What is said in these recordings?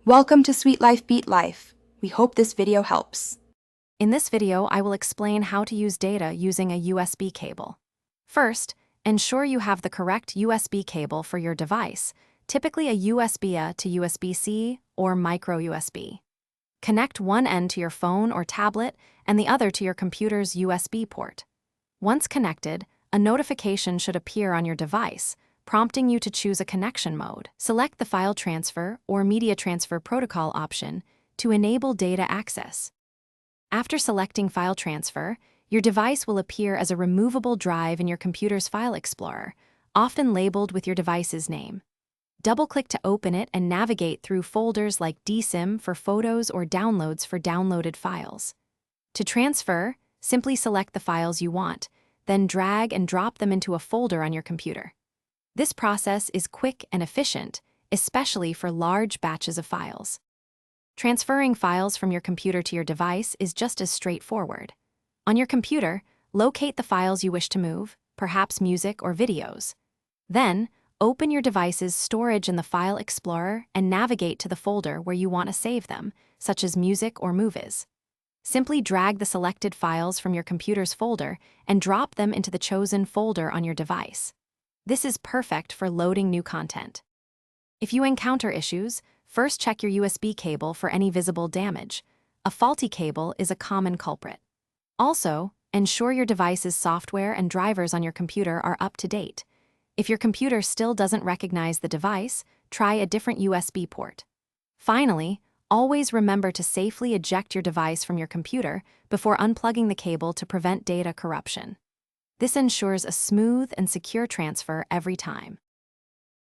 Welcome to Sweet Life Beat Life. We hope this video helps. In this video, I will explain how to use data using a USB cable. First, ensure you have the correct USB cable for your device, typically a USB-A to USB-C or micro USB. Connect one end to your phone or tablet and the other to your computer's USB port. Once connected, a notification should appear on your device, prompting you to choose a connection mode. Select the File Transfer or Media Transfer Protocol option to enable data access. After selecting File Transfer, your device will appear as a removable drive in your computer's File Explorer, often labeled with your device's name. Double-click to open it and navigate through folders like DSIM for photos or downloads for downloaded files. To transfer, simply select the files you want, then drag and drop them into a folder on your computer. This process is quick and efficient, especially for large batches of files. Transferring files from your computer to your device is just as straightforward. On your computer, locate the files you wish to move, perhaps music or videos. Then, open your device's storage in the File Explorer and navigate to the folder where you want to save them, such as music or movies. Simply drag the selected files from your computer's folder and drop them into the chosen folder on your device. This is perfect for loading new content. If you encounter issues, first check your USB cable for any visible damage. A faulty cable is a common culprit. Also, ensure your device's software and drivers on your computer are up to date. If your computer still doesn't recognize the device, try a different USB port. Finally, always remember to safely eject your device from your computer before unplugging the cable to prevent data corruption. This ensures a smooth and secure transfer every time.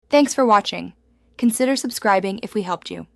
Thanks for watching. Consider subscribing if we helped you.